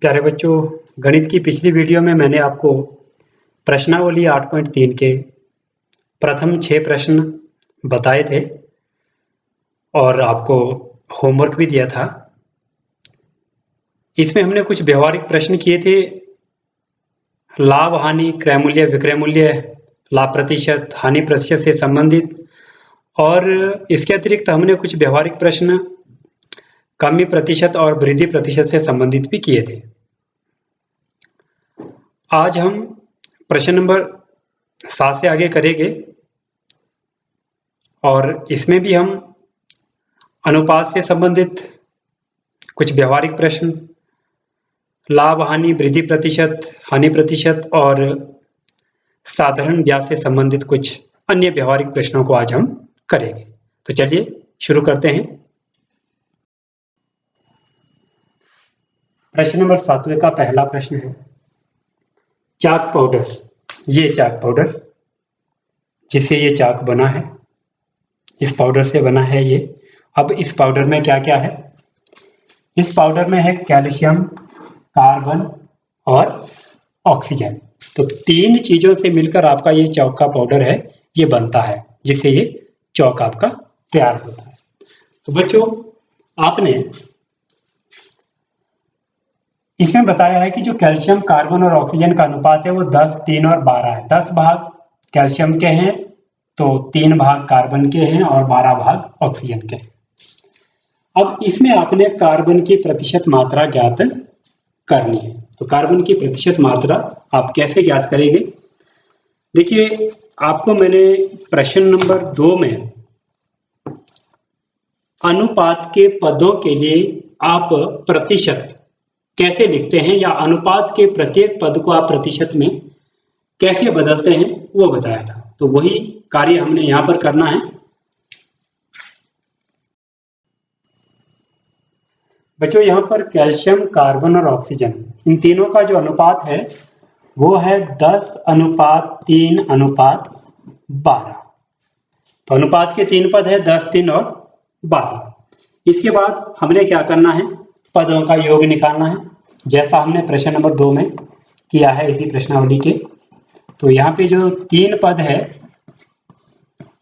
प्यारे बच्चों, गणित की पिछली वीडियो में मैंने आपको प्रश्नावली 8.3 के प्रथम 6 प्रश्न बताए थे और आपको होमवर्क भी दिया था। इसमें हमने कुछ व्यवहारिक प्रश्न किए थे। लाभ, हानि, क्रय मूल्य, विक्रय मूल्य, लाभ प्रतिशत, हानि प्रतिशत से संबंधित, और इसके अतिरिक्त हमने कुछ व्यवहारिक प्रश्न कमी प्रतिशत और वृद्धि प्रतिशत से संबंधित भी किए थे। आज हम प्रश्न नंबर 7 से आगे करेंगे और इसमें भी हम अनुपात से संबंधित कुछ व्यवहारिक प्रश्न, लाभ, हानि, वृद्धि प्रतिशत, हानि प्रतिशत और साधारण ब्याज से संबंधित कुछ अन्य व्यवहारिक प्रश्नों को आज हम करेंगे। तो चलिए शुरू करते हैं। प्रश्न नंबर 7 का पहला प्रश्न है, चाक पाउडर। ये चाक पाउडर जिससे ये चाक बना है, इस पाउडर से बना है ये। अब इस पाउडर में क्या क्या है? इस पाउडर में है कैल्शियम, कार्बन और ऑक्सीजन। तो 3 चीजों से मिलकर आपका ये चौक का पाउडर है, ये बनता है, जिससे ये चौक आपका तैयार होता है। तो बच्चों, आपने इसमें बताया है कि जो कैल्शियम, कार्बन और ऑक्सीजन का अनुपात है वो 10, 3 और 12 है। 10 भाग कैल्शियम के हैं, तो 3 भाग कार्बन के हैं और 12 भाग ऑक्सीजन के हैं। अब इसमें आपने कार्बन की प्रतिशत मात्रा ज्ञात करनी है। तो कार्बन की प्रतिशत मात्रा आप कैसे ज्ञात करेंगे? देखिए, आपको मैंने प्रश्न नंबर 2 में अनुपात के पदों के लिए आप प्रतिशत कैसे लिखते हैं या अनुपात के प्रत्येक पद को आप प्रतिशत में कैसे बदलते हैं वो बताया था। तो वही कार्य हमने यहां पर करना है। बच्चों, यहां पर कैल्शियम, कार्बन और ऑक्सीजन, इन तीनों का जो अनुपात है वो है 10:3:12। तो अनुपात के 3 पद है, 10, 3 और 12। इसके बाद हमने क्या करना है? पदों का योग निकालना है, जैसा हमने प्रश्न नंबर 2 में किया है इसी प्रश्नावली के। तो यहाँ पे जो 3 पद है,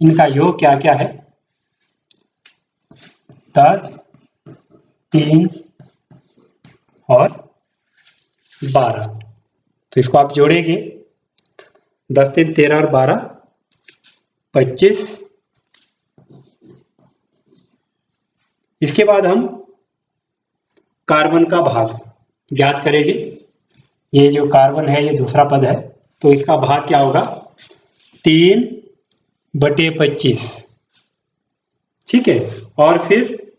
इनका योग क्या क्या है? 10, 3 और 12। तो इसको आप जोड़ेंगे, 10, 3, 13 और 12, 25। इसके बाद हम कार्बन का भाग ज्ञात करेंगे। ये जो कार्बन है, ये दूसरा पद है, तो इसका भाग क्या होगा? 3/25। ठीक है। और फिर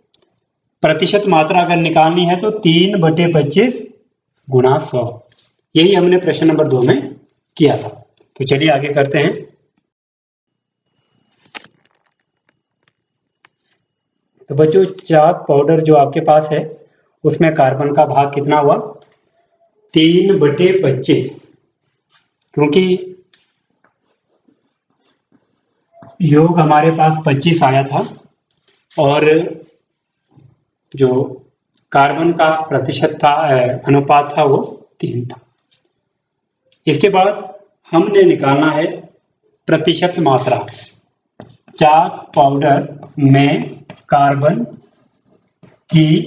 प्रतिशत मात्रा अगर निकालनी है तो 3/25 गुणा 100। यही हमने प्रश्न नंबर 2 में किया था। तो चलिए आगे करते हैं। तो बच्चों, चाक पाउडर जो आपके पास है उसमें कार्बन का भाग कितना हुआ? 3/25, क्योंकि योग हमारे पास 25 आया था और जो कार्बन का प्रतिशत था, अनुपात था, वो 3 था। इसके बाद हमने निकालना है प्रतिशत मात्रा। चाक पाउडर में कार्बन की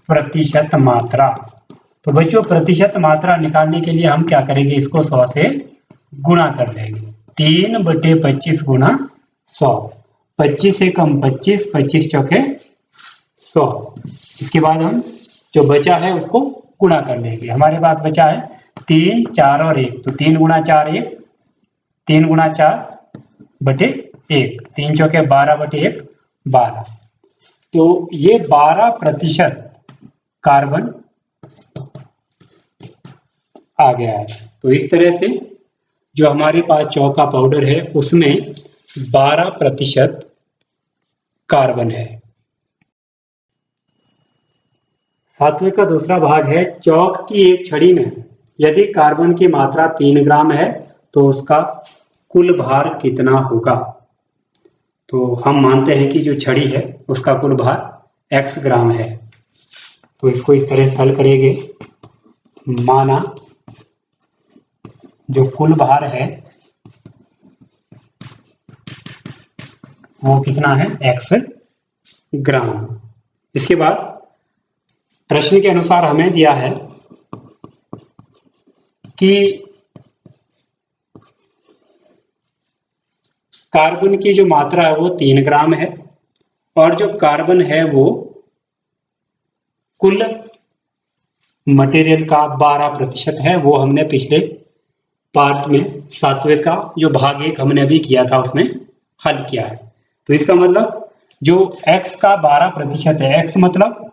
प्रतिशत मात्रा। तो बच्चों, प्रतिशत मात्रा निकालने के लिए हम क्या करेंगे? इसको 100 से गुणा कर देंगे। 3/25 गुणा 100। 25 से कम 25, 25 चौके 100। इसके बाद हम जो बचा है उसको गुणा कर लेंगे। हमारे पास बचा है 3, 4 और 1। तो 3 गुणा 4 1, 3 गुणा 4/1, 3 चौके 12/1, 12। तो ये 12% कार्बन आ गया है। तो इस तरह से जो हमारे पास चौक का पाउडर है उसमें 12% कार्बन है। 7वें का दूसरा भाग है, चौक की एक छड़ी में यदि कार्बन की मात्रा 3 ग्राम है तो उसका कुल भार कितना होगा? तो हम मानते हैं कि जो छड़ी है उसका कुल भार x ग्राम है। तो इसको इस तरह से हल करेंगे। माना जो कुल भार है वो कितना है, x ग्राम। इसके बाद प्रश्न के अनुसार हमें दिया है कि कार्बन की जो मात्रा है वो 3 ग्राम है और जो कार्बन है वो कुल मटेरियल का 12% है। वो हमने पिछले पार्ट में 7वें का जो भाग 1 हमने अभी किया था उसमें हल किया है। तो इसका मतलब जो x का 12% है, x मतलब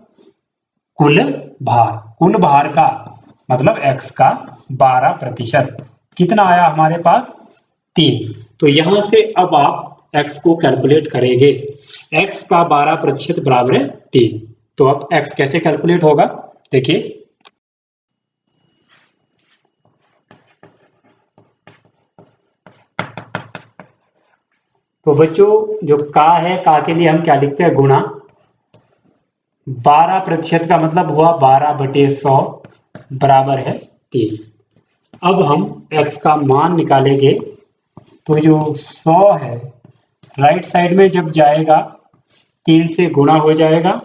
कुल भार का मतलब x का 12% कितना आया हमारे पास, 3। तो यहां से अब आप x को कैलकुलेट करेंगे, x का 12% बराबर है 3। तो अब x कैसे कैलकुलेट होगा देखिए, तो बच्चों जो का है, का के लिए हम क्या लिखते हैं, गुणा 12% का मतलब हुआ 12/100 बराबर है 3। अब हम x का मान निकालेंगे तो जो 100 है राइट साइड में जब जाएगा 3 से गुणा हो जाएगा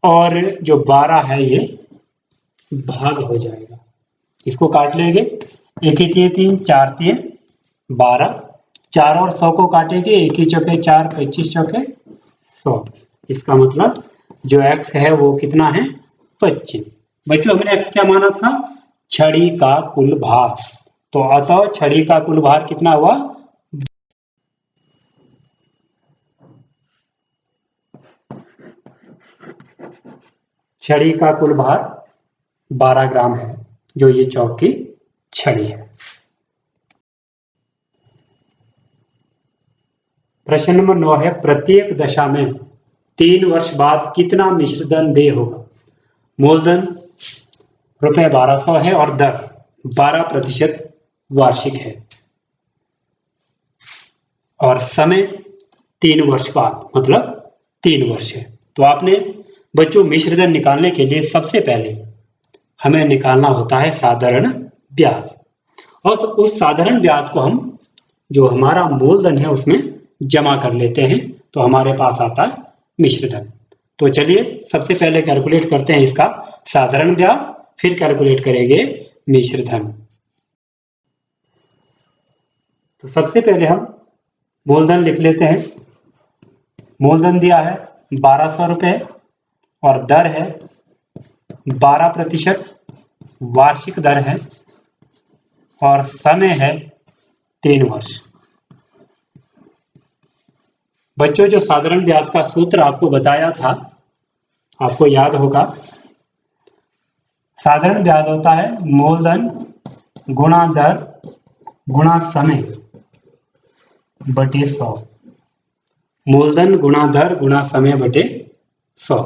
और जो 12 है ये भाग हो जाएगा। इसको काट लेंगे, 1 ही 3 4 3 12, 4 और 100 को काटेंगे, 1 ही चौके 4 25 चौके 100। इसका मतलब जो x है वो कितना है, 25। बच्चों हमने x क्या माना था, छड़ी का कुल भार। तो अतः छड़ी का कुल भार कितना हुआ, छड़ी का कुल भार 12 ग्राम है, जो ये चौक की छड़ी है। प्रश्न नंबर 9 है, प्रत्येक दशा में 3 वर्ष बाद कितना मिश्रधन देय होगा। मूलधन रुपए 1200 है और दर 12% वार्षिक है और समय 3 वर्ष बाद मतलब 3 वर्ष है। तो आपने बच्चों मिश्रधन निकालने के लिए सबसे पहले हमें निकालना होता है साधारण ब्याज, और उस साधारण ब्याज को हम जो हमारा मूलधन है उसमें जमा कर लेते हैं, तो हमारे पास आता है मिश्रधन। तो चलिए सबसे पहले कैलकुलेट करते हैं इसका साधारण ब्याज, फिर कैलकुलेट करेंगे मिश्रधन। तो सबसे पहले हम मूलधन लिख लेते हैं। मूलधन दिया है 1200 रुपए और दर है 12%, वार्षिक दर है और समय है 3 वर्ष। बच्चों जो साधारण ब्याज का सूत्र आपको बताया था, आपको याद होगा, साधारण ब्याज होता है मूलधन गुणा दर गुणा समय बटे 100। मूलधन गुणा दर गुणा समय बटे 100।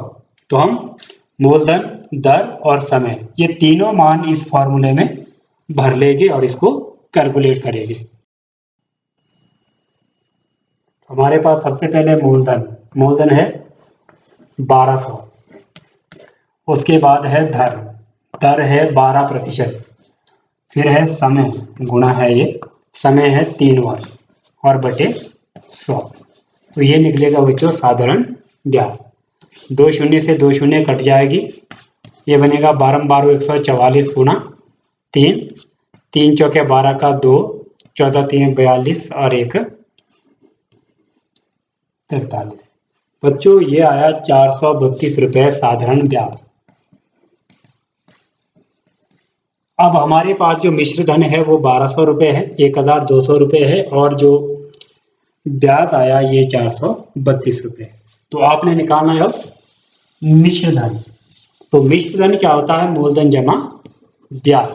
तो हम मूलधन, दर और समय ये तीनों मान इस फॉर्मूले में भर लेंगे और इसको कैलकुलेट करेंगे। हमारे पास सबसे पहले मूलधन है 1200, उसके बाद है दर है 12%, फिर है समय गुणा है ये समय है 3 वर्ष और बटे 100। तो ये निकलेगा बच्चों साधारण ब्याज। 2 शून्य से 2 शून्य कट जाएगी, ये बनेगा 12 12 144 गुणा 3, 3 चौके 12 का 2, 14 3 42 और 1 43। बच्चों ये आया 432 रुपए साधारण ब्याज। अब हमारे पास जो मिश्रधन है वो 1200 रुपए है, 1200 रुपए है और जो ब्याज आया ये 432 रुपए। तो आपने निकालना है अब मिश्रधन। तो मिश्रधन क्या होता है, मूलधन जमा ब्याज।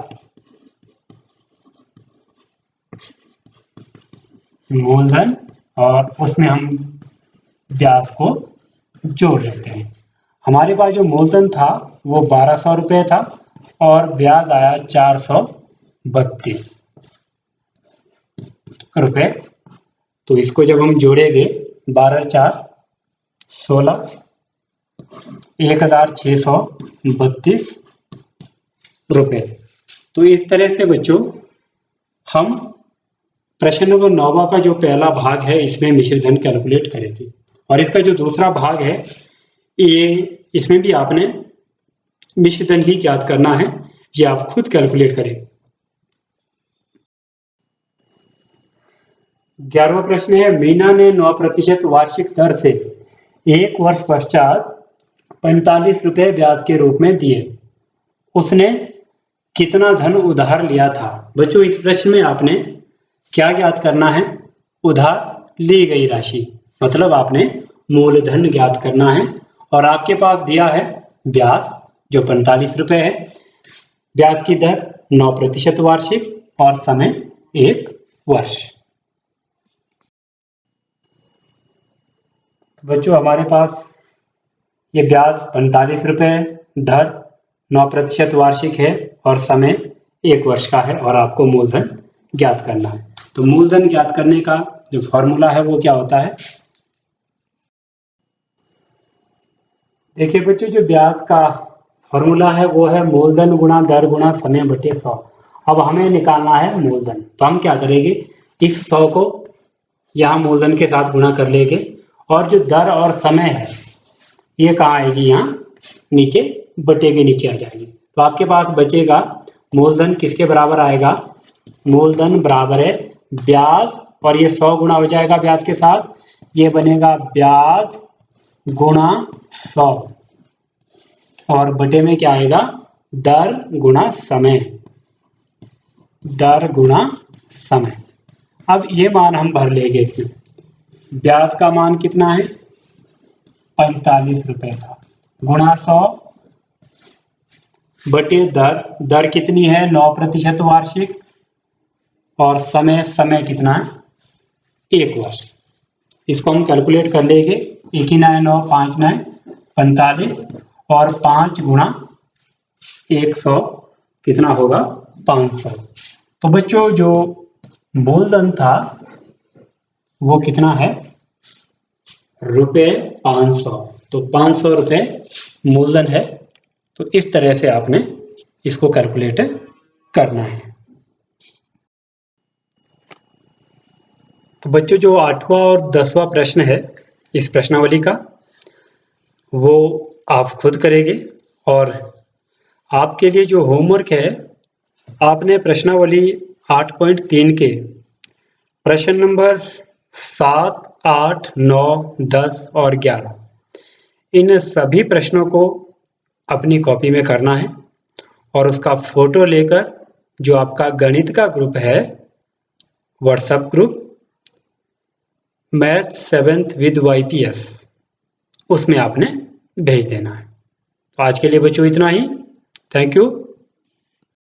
मूलधन और उसमें हम ब्याज को जोड़ लेते हैं। हमारे पास जो मूलधन था वो 1200 रुपए था और ब्याज आया 432 रुपए। तो इसको जब हम जोड़ेंगे 12 4 16, 1632 रुपए। तो इस तरह से बच्चों हम प्रश्न नंबर 9 का जो पहला भाग है इसमें मिश्र धन कैलकुलेट करेंगे, और इसका जो दूसरा भाग है ये इसमें भी आपने मिश्र धन ही ज्ञात करना है, ये आप खुद कैलकुलेट करें। 11वां प्रश्न है, मीना ने 9% वार्षिक दर से 1 वर्ष पश्चात 45 रुपए ब्याज के रूप में दिए, उसने कितना धन उधार लिया था। बच्चों इस प्रश्न में आपने क्या ज्ञात करना है, उधार ली गई राशि, मतलब आपने मूलधन ज्ञात करना है, और आपके पास दिया है ब्याज जो 45 रुपए है, ब्याज की दर 9% वार्षिक और समय 1 वर्ष। बच्चों हमारे पास ये ब्याज 45 रुपए, दर 9% वार्षिक है और समय 1 वर्ष का है, और आपको मूलधन ज्ञात करना है। तो मूलधन ज्ञात करने का जो फॉर्मूला है वो क्या होता है, देखिए बच्चों जो ब्याज का फॉर्मूला है वो है मूलधन गुणा दर गुणा समय बटे 100। अब हमें निकालना है मूलधन, तो हम क्या करेंगे, इस 100 को यहाँ मूलधन के साथ गुणा कर लेंगे, और जो दर और समय है ये कहाँ आएगी, यहाँ नीचे बटे के नीचे आ जाएगी। तो आपके पास बचेगा मूलधन किसके बराबर आएगा, मूलधन बराबर है ब्याज, और ये 100 गुणा हो जाएगा ब्याज के साथ, ये बनेगा ब्याज गुणा 100, और बटे में क्या आएगा, दर गुणा समय, दर गुणा समय। अब ये मान हम भर लेंगे इसमें, ब्याज का मान कितना है 45 रुपए का, गुणा 100 बटे दर, दर कितनी है 9% वार्षिक, और समय, समय कितना है 1 वर्ष। इसको हम कैलकुलेट कर लेंगे, 1 ही 9 9 5 9 45, और 5 गुणा 100 कितना होगा 500। तो बच्चों जो मूलधन था वो कितना है रुपए 500, तो 500 रुपए मूलधन है। तो इस तरह से आपने इसको कैलकुलेट करना है। तो बच्चों जो 8वां और 10वां प्रश्न है इस प्रश्नावली का वो आप खुद करेंगे, और आपके लिए जो होमवर्क है, आपने प्रश्नावली 8.3 के प्रश्न नंबर 7, 8, 9, 10 और 11 इन सभी प्रश्नों को अपनी कॉपी में करना है, और उसका फोटो लेकर जो आपका गणित का ग्रुप है WhatsApp group math 7th with YPS उसमें आपने भेज देना है। तो आज के लिए बच्चों इतना ही। Thank you.